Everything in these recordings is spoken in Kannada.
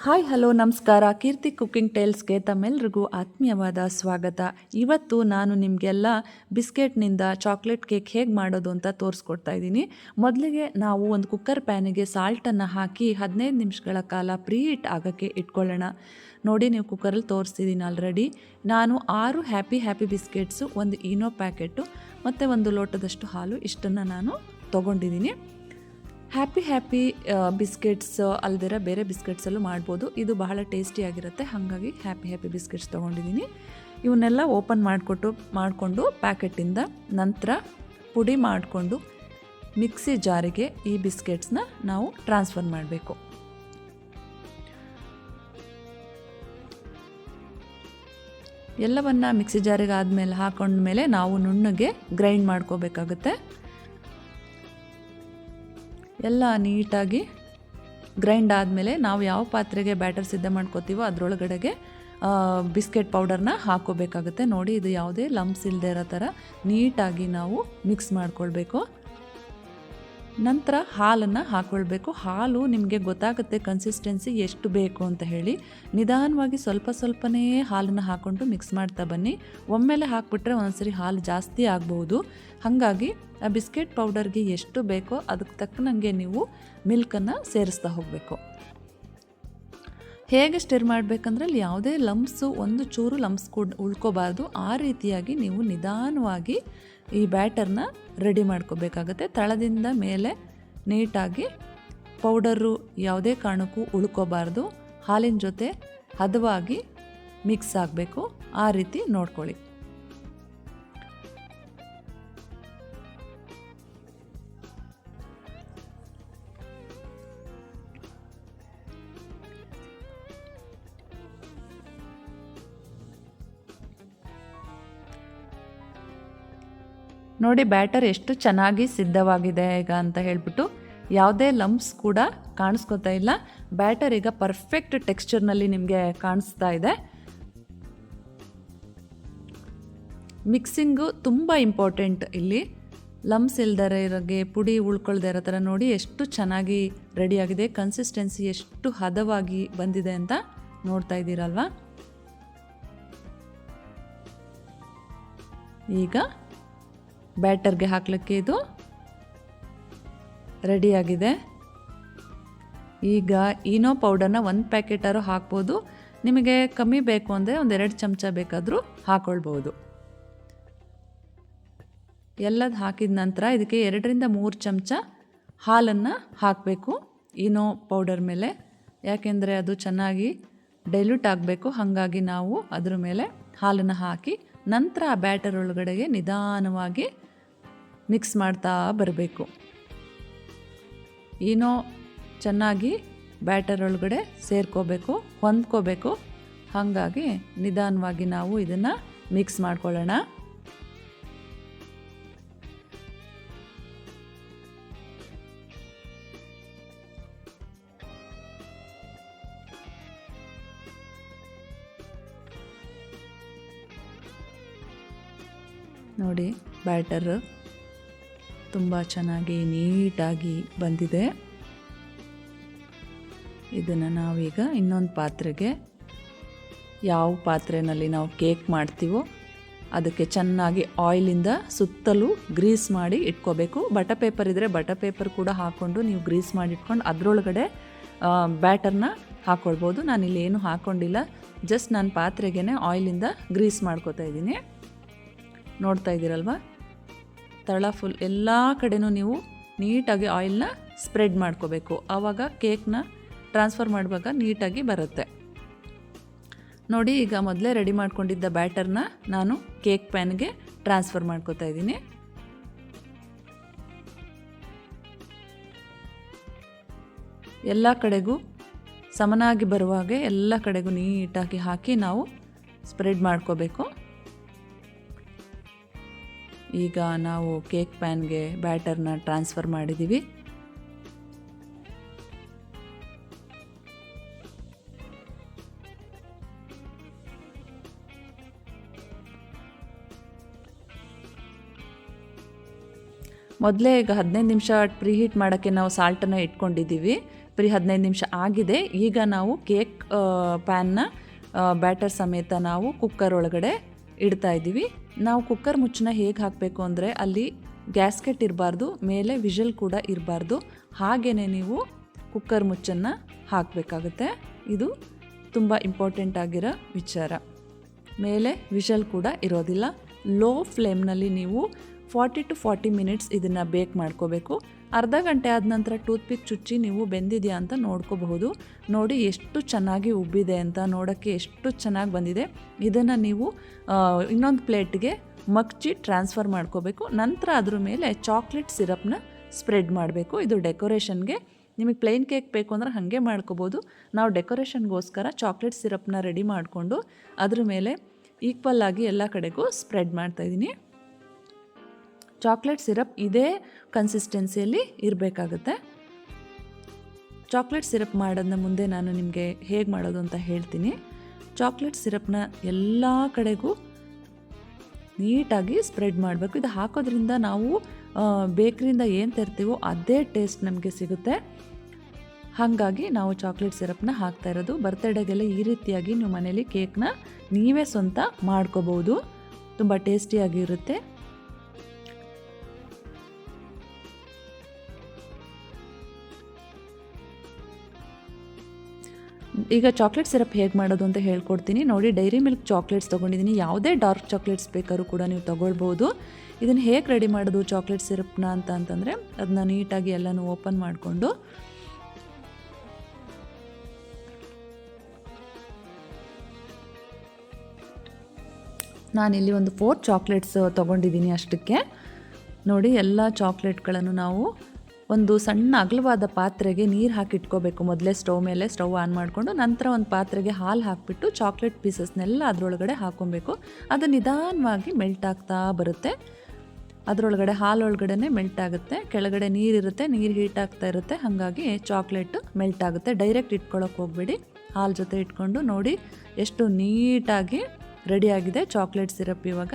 ಹಾಯ್ ಹಲೋ ನಮಸ್ಕಾರ. ಕೀರ್ತಿ ಕುಕ್ಕಿಂಗ್ ಟೇಲ್ಸ್ಗೆ ತಮ್ಮೆಲ್ಲರಿಗೂ ಆತ್ಮೀಯವಾದ ಸ್ವಾಗತ. ಇವತ್ತು ನಾನು ನಿಮಗೆಲ್ಲ ಬಿಸ್ಕೆಟ್ನಿಂದ ಚಾಕ್ಲೇಟ್ ಕೇಕ್ ಹೇಗೆ ಮಾಡೋದು ಅಂತ ತೋರಿಸ್ಕೊಡ್ತಾ ಇದ್ದೀನಿ. ಮೊದಲಿಗೆ ನಾವು ಒಂದು ಕುಕ್ಕರ್ ಪ್ಯಾನಿಗೆ ಸಾಲ್ಟನ್ನು ಹಾಕಿ 15 ನಿಮಿಷಗಳ ಕಾಲ ಪ್ರೀ ಹೀಟ್ ಆಗೋಕ್ಕೆ ಇಟ್ಕೊಳ್ಳೋಣ. ನೋಡಿ, ನೀವು ಕುಕ್ಕರಲ್ಲಿ ತೋರಿಸ್ತಿದ್ದೀನಿ ಆಲ್ರೆಡಿ. ನಾನು 6 ಹ್ಯಾಪಿ ಬಿಸ್ಕೆಟ್ಸು, ಒಂದು ಈನೋ ಪ್ಯಾಕೆಟು ಮತ್ತು 1 ಲೋಟದಷ್ಟು ಹಾಲು, ಇಷ್ಟನ್ನು ನಾನು ತೊಗೊಂಡಿದ್ದೀನಿ. ಹ್ಯಾಪಿ ಬಿಸ್ಕೆಟ್ಸ್ ಅಲ್ದಿರ ಬೇರೆ ಬಿಸ್ಕೆಟ್ಸಲ್ಲೂ ಮಾಡ್ಬೋದು. ಇದು ಬಹಳ ಟೇಸ್ಟಿಯಾಗಿರುತ್ತೆ, ಹಾಗಾಗಿ ಹ್ಯಾಪಿ ಬಿಸ್ಕೆಟ್ಸ್ ತೊಗೊಂಡಿದ್ದೀನಿ. ಇವನ್ನೆಲ್ಲ ಓಪನ್ ಮಾಡಿಕೊಂಡು ಪ್ಯಾಕೆಟಿಂದ ನಂತರ ಪುಡಿ ಮಾಡಿಕೊಂಡು ಮಿಕ್ಸಿ ಜಾರಿಗೆ ಈ ಬಿಸ್ಕೆಟ್ಸ್ನ ನಾವು ಟ್ರಾನ್ಸ್ಫರ್ ಮಾಡಬೇಕು. ಎಲ್ಲವನ್ನು ಮಿಕ್ಸಿ ಜಾರಿಗೆ ಆದಮೇಲೆ ಹಾಕೊಂಡ್ಮೇಲೆ ನಾವು ನುಣ್ಣಗೆ ಗ್ರೈಂಡ್ ಮಾಡ್ಕೋಬೇಕಾಗುತ್ತೆ. ಎಲ್ಲ ನೀಟಾಗಿ ಗ್ರೈಂಡ್ ಆದಮೇಲೆ ನಾವು ಯಾವ ಪಾತ್ರೆಗೆ ಬ್ಯಾಟರ್ ಸಿದ್ಧ ಮಾಡ್ಕೋತೀವೋ ಅದರೊಳಗಡೆಗೆ ಬಿಸ್ಕೆಟ್ ಪೌಡರ್ನ ಹಾಕೋಬೇಕಾಗುತ್ತೆ. ನೋಡಿ, ಇದು ಯಾವುದೇ ಲಂಪ್ಸ್ ಇಲ್ಲದೆ ಇರೋ ಥರ ನೀಟಾಗಿ ನಾವು ಮಿಕ್ಸ್ ಮಾಡ್ಕೊಳ್ಬೇಕು. ನಂತರ ಹಾಲನ್ನು ಹಾಕ್ಕೊಳ್ಬೇಕು. ಹಾಲು ನಿಮಗೆ ಗೊತ್ತಾಗುತ್ತೆ ಕನ್ಸಿಸ್ಟೆನ್ಸಿ ಎಷ್ಟು ಬೇಕು ಅಂತ ಹೇಳಿ. ನಿಧಾನವಾಗಿ ಸ್ವಲ್ಪನೇ ಹಾಲನ್ನು ಹಾಕ್ಕೊಂಡು ಮಿಕ್ಸ್ ಮಾಡ್ತಾ ಬನ್ನಿ. ಒಮ್ಮೆಲೆ ಹಾಕ್ಬಿಟ್ರೆ ಒಂದೊಂದ್ಸರಿ ಹಾಲು ಜಾಸ್ತಿ ಆಗ್ಬೋದು. ಹಾಗಾಗಿ ಆ ಬಿಸ್ಕೆಟ್ ಪೌಡರ್ಗೆ ಎಷ್ಟು ಬೇಕೋ ಅದಕ್ಕೆ ತಕ್ಕನಂಗೆ ನೀವು ಮಿಲ್ಕನ್ನು ಸೇರಿಸ್ತಾ ಹೋಗಬೇಕು. ಹೇಗೆ ಸ್ಟಿರ್ ಮಾಡಬೇಕಂದ್ರೆ ಅಲ್ಲಿ ಯಾವುದೇ ಲಂಪ್ಸು, ಒಂದು ಚೂರು ಲಂಪ್ಸ್ ಕೂಡ ಉಳ್ಕೋಬಾರ್ದು. ಆ ರೀತಿಯಾಗಿ ನೀವು ನಿಧಾನವಾಗಿ ಈ ಬ್ಯಾಟರ್ನ ರೆಡಿ ಮಾಡ್ಕೋಬೇಕಾಗತ್ತೆ. ತಳದಿಂದ ಮೇಲೆ ನೀಟಾಗಿ ಪೌಡರು ಯಾವುದೇ ಕಾರಣಕ್ಕೂ ಉಳ್ಕೋಬಾರ್ದು. ಹಾಲಿನ ಜೊತೆ ಹದವಾಗಿ ಮಿಕ್ಸ್ ಆಗಬೇಕು. ಆ ರೀತಿ ನೋಡ್ಕೊಳ್ಳಿ. ನೋಡಿ, ಬ್ಯಾಟರ್ ಎಷ್ಟು ಚೆನ್ನಾಗಿ ಸಿದ್ಧವಾಗಿದೆ ಈಗ ಅಂತ ಹೇಳ್ಬಿಟ್ಟು. ಯಾವುದೇ ಲಂಪ್ಸ್ ಕೂಡ ಕಾಣಿಸ್ಕೊತಾ ಇಲ್ಲ. ಬ್ಯಾಟರ್ ಈಗ ಪರ್ಫೆಕ್ಟ್ ಟೆಕ್ಸ್ಚರ್ನಲ್ಲಿ ನಿಮಗೆ ಕಾಣಿಸ್ತಾ ಇದೆ. ಮಿಕ್ಸಿಂಗು ತುಂಬ ಇಂಪಾರ್ಟೆಂಟ್ ಇಲ್ಲಿ. ಲಂಪ್ಸ್ ಇಲ್ದರೆ ಇರೋಗೆ, ಪುಡಿ ಉಳ್ಕೊಳ್ದೇ ಇರೋ ಥರ ನೋಡಿ ಎಷ್ಟು ಚೆನ್ನಾಗಿ ರೆಡಿಯಾಗಿದೆ. ಕನ್ಸಿಸ್ಟೆನ್ಸಿ ಎಷ್ಟು ಹದವಾಗಿ ಬಂದಿದೆ ಅಂತ ನೋಡ್ತಾ ಇದ್ದೀರಲ್ವಾ. ಈಗ ಬ್ಯಾಟರ್ಗೆ ಹಾಕಲಿಕ್ಕೆ ಇದು ರೆಡಿಯಾಗಿದೆ. ಈಗ ಈನೋ ಪೌಡರ್ನ 1 ಪ್ಯಾಕೆಟಾರು ಹಾಕ್ಬೋದು. ನಿಮಗೆ ಕಮ್ಮಿ ಬೇಕು ಅಂದರೆ 1-2 ಚಮಚ ಬೇಕಾದರೂ ಹಾಕ್ಕೊಳ್ಬೋದು. ಎಲ್ಲದು ಹಾಕಿದ ನಂತರ ಇದಕ್ಕೆ 2-3 ಚಮಚ ಹಾಲನ್ನು ಹಾಕಬೇಕು ಈನೋ ಪೌಡರ್ ಮೇಲೆ. ಯಾಕೆಂದರೆ ಅದು ಚೆನ್ನಾಗಿ ಡೈಲ್ಯೂಟ್ ಆಗಬೇಕು. ಹಾಗಾಗಿ ನಾವು ಅದರ ಮೇಲೆ ಹಾಲನ್ನು ಹಾಕಿ ನಂತರ ಆ ಬ್ಯಾಟರ್ ಒಳಗಡೆಗೆ ನಿಧಾನವಾಗಿ ಮಿಕ್ಸ್ ಮಾಡ್ತಾ ಬರಬೇಕು. ಈನೋ ಚೆನ್ನಾಗಿ ಬ್ಯಾಟರ್ ಒಳಗಡೆ ಸೇರ್ಕೋಬೇಕು, ಹೊಂದ್ಕೋಬೇಕು. ಹಾಗಾಗಿ ನಿಧಾನವಾಗಿ ನಾವು ಇದನ್ನು ಮಿಕ್ಸ್ ಮಾಡ್ಕೊಳ್ಳೋಣ. ನೋಡಿ, ಬ್ಯಾಟರ್ ತುಂಬ ಚೆನ್ನಾಗಿ ನೀಟಾಗಿ ಬಂದಿದೆ. ಇದನ್ನು ನಾವೀಗ ಇನ್ನೊಂದು ಪಾತ್ರೆಗೆ, ಯಾವ ಪಾತ್ರೆಯಲ್ಲಿ ನಾವು ಕೇಕ್ ಮಾಡ್ತೀವೋ ಅದಕ್ಕೆ ಚೆನ್ನಾಗಿ ಆಯಿಲಿಂದ ಸುತ್ತಲೂ ಗ್ರೀಸ್ ಮಾಡಿ ಇಟ್ಕೋಬೇಕು. ಬಟರ್ ಪೇಪರ್ ಇದ್ದರೆ ಬಟರ್ ಪೇಪರ್ ಕೂಡ ಹಾಕ್ಕೊಂಡು ನೀವು ಗ್ರೀಸ್ ಮಾಡಿ ಇಟ್ಕೊಂಡು ಅದರೊಳಗಡೆ ಬ್ಯಾಟರ್ನ ಹಾಕ್ಕೊಳ್ಬೋದು. ನಾನಿಲ್ಲಿ ಏನು ಹಾಕ್ಕೊಂಡಿಲ್ಲ, ಜಸ್ಟ್ ನಾನು ಪಾತ್ರೆಗೇ ಆಯಿಲಿಂದ ಗ್ರೀಸ್ ಮಾಡ್ಕೋತಾ ಇದ್ದೀನಿ. ನೋಡ್ತಾ ಇದ್ದೀರಲ್ವ, ತಳ ಫುಲ್ ಎಲ್ಲ ಕಡೆನೂ ನೀವು ನೀಟಾಗಿ ಆಯಿಲ್ನ ಸ್ಪ್ರೆಡ್ ಮಾಡ್ಕೋಬೇಕು. ಆವಾಗ ಕೇಕ್ನ ಟ್ರಾನ್ಸ್ಫರ್ ಮಾಡುವಾಗ ನೀಟಾಗಿ ಬರುತ್ತೆ. ನೋಡಿ, ಈಗ ಮೊದಲೇ ರೆಡಿ ಮಾಡ್ಕೊಂಡಿದ್ದ ಬ್ಯಾಟರ್ನ ನಾನು ಕೇಕ್ ಪ್ಯಾನ್ಗೆ ಟ್ರಾನ್ಸ್ಫರ್ ಮಾಡ್ಕೋತಾ ಇದ್ದೀನಿ. ಎಲ್ಲ ಕಡೆಗೂ ಸಮನಾಗಿ ಬರುವಾಗೆ ಎಲ್ಲ ಕಡೆಗೂ ನೀಟಾಗಿ ಹಾಕಿ ನಾವು ಸ್ಪ್ರೆಡ್ ಮಾಡ್ಕೋಬೇಕು. ಈಗ ನಾವು ಕೇಕ್ ಪ್ಯಾನ್ಗೆ ಬ್ಯಾಟರ್ನ ಟ್ರಾನ್ಸ್ಫರ್ ಮಾಡಿದ್ದೀವಿ. ಮೊದಲೇ ಈಗ 15 ನಿಮಿಷ ಪ್ರೀಹೀಟ್ ಮಾಡೋಕ್ಕೆ ನಾವು ಸಾಲ್ಟನ್ನು ಇಟ್ಕೊಂಡಿದ್ದೀವಿ. ಬರೀ 15 ನಿಮಿಷ ಆಗಿದೆ. ಈಗ ನಾವು ಕೇಕ್ ಪ್ಯಾನ್ನ ಬ್ಯಾಟರ್ ಸಮೇತ ನಾವು ಕುಕ್ಕರ್ ಒಳಗಡೆ ಇಡ್ತಾ ಇದ್ದೀವಿ. ನಾವು ಕುಕ್ಕರ್ ಮುಚ್ಚನ ಹೇಗೆ ಹಾಕಬೇಕು ಅಂದರೆ ಅಲ್ಲಿ ಗ್ಯಾಸ್ಕೆಟ್ ಇರಬಾರ್ದು, ಮೇಲೆ ವಿಷಲ್ ಕೂಡ ಇರಬಾರ್ದು. ಹಾಗೆಯೇ ನೀವು ಕುಕ್ಕರ್ ಮುಚ್ಚನ್ನು ಹಾಕಬೇಕಾಗುತ್ತೆ. ಇದು ತುಂಬ ಇಂಪಾರ್ಟೆಂಟ್ ಆಗಿರೋ ವಿಚಾರ. ಮೇಲೆ ವಿಷಲ್ ಕೂಡ ಇರೋದಿಲ್ಲ. ಲೋ ಫ್ಲೇಮ್ನಲ್ಲಿ ನೀವು 40 to 40 ಮಿನಿಟ್ಸ್ ಇದನ್ನು ಬೇಕ್ ಮಾಡ್ಕೋಬೇಕು. ಅರ್ಧ ಗಂಟೆ ಆದ ನಂತರ ಟೂತ್ಪಿಕ್ ಚುಚ್ಚಿ ನೀವು ಬೆಂದಿದೆಯಾ ಅಂತ ನೋಡ್ಕೋಬಹುದು. ನೋಡಿ ಎಷ್ಟು ಚೆನ್ನಾಗಿ ಉಬ್ಬಿದೆ ಅಂತ, ನೋಡೋಕ್ಕೆ ಎಷ್ಟು ಚೆನ್ನಾಗಿ ಬಂದಿದೆ. ಇದನ್ನು ನೀವು ಇನ್ನೊಂದು ಪ್ಲೇಟ್ಗೆ ಮಗ್ಚಿ ಟ್ರಾನ್ಸ್ಫರ್ ಮಾಡ್ಕೋಬೇಕು. ನಂತರ ಅದ್ರ ಮೇಲೆ ಚಾಕ್ಲೇಟ್ ಸಿರಪ್ನ ಸ್ಪ್ರೆಡ್ ಮಾಡಬೇಕು. ಇದು ಡೆಕೋರೇಷನ್ಗೆ. ನಿಮಗೆ ಪ್ಲೇನ್ ಕೇಕ್ ಬೇಕು ಅಂದರೆ ಹಾಗೆ ಮಾಡ್ಕೋಬೋದು. ನಾವು ಡೆಕೋರೇಷನ್ಗೋಸ್ಕರ ಚಾಕ್ಲೇಟ್ ಸಿರಪ್ನ ರೆಡಿ ಮಾಡಿಕೊಂಡು ಅದ್ರ ಮೇಲೆ ಈಕ್ವಲ್ ಆಗಿ ಎಲ್ಲ ಕಡೆಗೂ ಸ್ಪ್ರೆಡ್ ಮಾಡ್ತಾಯಿದ್ದೀನಿ. ಚಾಕ್ಲೇಟ್ ಸಿರಪ್ ಇದೇ ಕನ್ಸಿಸ್ಟೆನ್ಸಿಯಲ್ಲಿ ಇರಬೇಕಾಗುತ್ತೆ. ಚಾಕ್ಲೇಟ್ ಸಿರಪ್ ಮಾಡೋದನ್ನ ಮುಂದೆ ನಾನು ನಿಮಗೆ ಹೇಗೆ ಮಾಡೋದು ಅಂತ ಹೇಳ್ತೀನಿ. ಚಾಕ್ಲೇಟ್ ಸಿರಪ್ನ ಎಲ್ಲ ಕಡೆಗೂ ನೀಟಾಗಿ ಸ್ಪ್ರೆಡ್ ಮಾಡಬೇಕು. ಇದು ಹಾಕೋದ್ರಿಂದ ನಾವು ಬೇಕ್ರಿಯಿಂದ ಏನು ತರ್ತೀವೋ ಅದೇ ಟೇಸ್ಟ್ ನಮಗೆ ಸಿಗುತ್ತೆ. ಹಾಗಾಗಿ ನಾವು ಚಾಕ್ಲೇಟ್ ಸಿರಪ್ನ ಹಾಕ್ತಾ ಇರೋದು. ಬರ್ತ್ಡೇಗೆಲ್ಲ ಈ ರೀತಿಯಾಗಿ ನೀವು ಮನೇಲಿ ಕೇಕ್ನ ನೀವೇ ಸ್ವಂತ ಮಾಡ್ಕೋಬೋದು. ತುಂಬ ಟೇಸ್ಟಿಯಾಗಿರುತ್ತೆ. ಈಗ ಚಾಕ್ಲೇಟ್ ಸಿರಪ್ ಹೇಗೆ ಮಾಡೋದು ಅಂತ ಹೇಳ್ಕೊಡ್ತೀನಿ ನೋಡಿ. ಡೈರಿ ಮಿಲ್ಕ್ ಚಾಕ್ಲೇಟ್ಸ್ ತೊಗೊಂಡಿದ್ದೀನಿ. ಯಾವುದೇ ಡಾರ್ಕ್ ಚಾಕ್ಲೇಟ್ಸ್ ಬೇಕಾದ್ರೂ ಕೂಡ ನೀವು ತೊಗೊಳ್ಬೋದು. ಇದನ್ನು ಹೇಗೆ ರೆಡಿ ಮಾಡೋದು ಚಾಕ್ಲೇಟ್ ಸಿರಪ್ನ ಅಂತಂದರೆ ಅದನ್ನ ನೀಟಾಗಿ ಎಲ್ಲನೂ ಓಪನ್ ಮಾಡಿಕೊಂಡು ನಾನಿಲ್ಲಿ ಒಂದು 4 ಚಾಕ್ಲೇಟ್ಸ್ ತೊಗೊಂಡಿದ್ದೀನಿ. ಅಷ್ಟಕ್ಕೆ ನೋಡಿ ಎಲ್ಲ ಚಾಕ್ಲೇಟ್ಗಳನ್ನು ನಾವು ಒಂದು ಸಣ್ಣ ಅಗಲವಾದ ಪಾತ್ರೆಗೆ ನೀರು ಹಾಕಿಟ್ಕೋಬೇಕು. ಮೊದಲೇ ಸ್ಟವ್ ಮೇಲೆ ಸ್ಟವ್ ಆನ್ ಮಾಡಿಕೊಂಡು ನಂತರ ಒಂದು ಪಾತ್ರೆಗೆ ಹಾಲು ಹಾಕಿಬಿಟ್ಟು ಚಾಕ್ಲೇಟ್ ಪೀಸಸ್ನೆಲ್ಲ ಅದರೊಳಗಡೆ ಹಾಕ್ಕೊಬೇಕು. ಅದು ನಿಧಾನವಾಗಿ ಮೆಲ್ಟ್ ಆಗ್ತಾ ಬರುತ್ತೆ. ಅದರೊಳಗಡೆ ಹಾಲೊಳಗಡೆ ಮೆಲ್ಟ್ ಆಗುತ್ತೆ. ಕೆಳಗಡೆ ನೀರಿರುತ್ತೆ, ನೀರು ಹೀಟ್ ಆಗ್ತಾ ಇರುತ್ತೆ. ಹಾಗಾಗಿ ಚಾಕ್ಲೇಟು ಮೆಲ್ಟ್ ಆಗುತ್ತೆ. ಡೈರೆಕ್ಟ್ ಇಟ್ಕೊಳ್ಳೋಕೆ ಹೋಗಬೇಡಿ, ಹಾಲು ಜೊತೆ ಇಟ್ಕೊಂಡು ನೋಡಿ ಎಷ್ಟು ನೀಟಾಗಿ ರೆಡಿಯಾಗಿದೆ ಚಾಕ್ಲೇಟ್ ಸಿರಪ್. ಇವಾಗ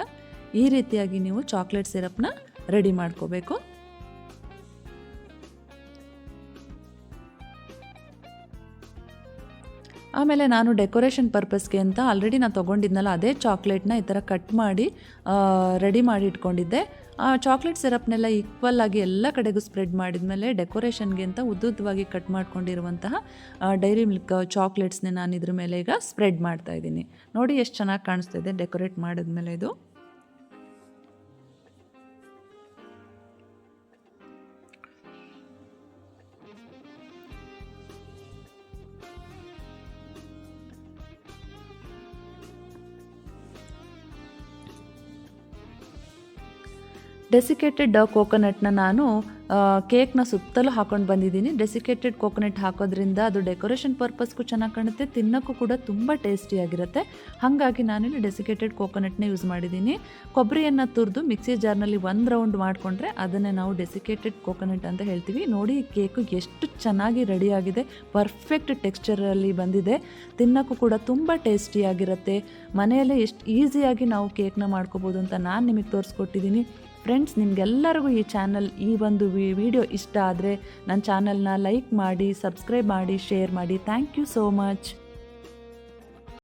ಈ ರೀತಿಯಾಗಿ ನೀವು ಚಾಕ್ಲೇಟ್ ಸಿರಪ್ನ ರೆಡಿ ಮಾಡ್ಕೋಬೇಕು. ಆಮೇಲೆ ನಾನು ಡೆಕೋರೇಷನ್ ಪರ್ಪಸ್ಗೆ ಅಂತ ಆಲ್ರೆಡಿ ನಾನು ತೊಗೊಂಡಿದ್ನಲ್ಲ ಅದೇ ಚಾಕ್ಲೇಟ್ನ ಈ ಥರ ಕಟ್ ಮಾಡಿ ರೆಡಿ ಮಾಡಿ ಇಟ್ಕೊಂಡಿದ್ದೆ. ಆ ಚಾಕ್ಲೇಟ್ ಸಿರಪ್ನೆಲ್ಲ ಈಕ್ವಲ್ ಆಗಿ ಎಲ್ಲ ಕಡೆಗೂ ಸ್ಪ್ರೆಡ್ ಮಾಡಿದ್ಮೇಲೆ ಡೆಕೋರೇಷನ್ಗೆ ಅಂತ ಉದ್ದುದ್ದವಾಗಿ ಕಟ್ ಮಾಡ್ಕೊಂಡಿರುವಂತಹ ಡೈರಿ ಮಿಲ್ಕ್ ಚಾಕ್ಲೇಟ್ಸ್ನೇ ನಾನು ಇದ್ರ ಮೇಲೆ ಈಗ ಸ್ಪ್ರೆಡ್ ಮಾಡ್ತಾಯಿದ್ದೀನಿ. ನೋಡಿ ಎಷ್ಟು ಚೆನ್ನಾಗಿ ಕಾಣಿಸ್ತಾ ಇದೆ ಡೆಕೋರೇಟ್ ಮಾಡಿದ್ಮೇಲೆ. ಇದು ಡೆಸಿಕೇಟೆಡ್ ಕೋಕೋನಟ್ನ ನಾನು ಕೇಕ್ನ ಸುತ್ತಲೂ ಹಾಕೊಂಡು ಬಂದಿದ್ದೀನಿ. ಡೆಸಿಕೇಟೆಡ್ ಕೋಕೋನಟ್ ಹಾಕೋದ್ರಿಂದ ಅದು ಡೆಕೋರೇಷನ್ ಪರ್ಪಸ್ಗೂ ಚೆನ್ನಾಗಿ ಕಾಣುತ್ತೆ, ತಿನ್ನೋಕ್ಕೂ ಕೂಡ ತುಂಬ ಟೇಸ್ಟಿಯಾಗಿರುತ್ತೆ. ಹಾಗಾಗಿ ನಾನಿಲ್ಲಿ ಡೆಸಿಕೇಟೆಡ್ ಕೋಕೋನಟ್ನ ಯೂಸ್ ಮಾಡಿದ್ದೀನಿ. ಕೊಬ್ಬರಿಯನ್ನು ತುರಿದು ಮಿಕ್ಸಿ ಜಾರ್ನಲ್ಲಿ 1 ರೌಂಡ್ ಮಾಡಿಕೊಂಡ್ರೆ ಅದನ್ನೇ ನಾವು ಡೆಸಿಕೇಟೆಡ್ ಕೋಕೋನಟ್ ಅಂತ ಹೇಳ್ತೀವಿ. ನೋಡಿ ಈ ಕೇಕು ಎಷ್ಟು ಚೆನ್ನಾಗಿ ರೆಡಿಯಾಗಿದೆ, ಪರ್ಫೆಕ್ಟ್ ಟೆಕ್ಸ್ಚರಲ್ಲಿ ಬಂದಿದೆ. ತಿನ್ನೋಕ್ಕೂ ಕೂಡ ತುಂಬ ಟೇಸ್ಟಿಯಾಗಿರುತ್ತೆ. ಮನೆಯಲ್ಲೇ ಎಷ್ಟು ಈಸಿಯಾಗಿ ನಾವು ಕೇಕ್ನ ಮಾಡ್ಕೋಬೋದು ಅಂತ ನಾನು ನಿಮಗೆ ತೋರಿಸ್ಕೊಟ್ಟಿದ್ದೀನಿ. ಫ್ರೆಂಡ್ಸ್, ನಿಮಗೆಲ್ಲರಿಗೂ ಈ ಒಂದು ವಿಡಿಯೋ ಇಷ್ಟ ಆದರೆ ನನ್ನ ಚಾನಲ್ನ ಲೈಕ್ ಮಾಡಿ, ಸಬ್ಸ್ಕ್ರೈಬ್ ಮಾಡಿ, ಶೇರ್ ಮಾಡಿ. Thank you so much.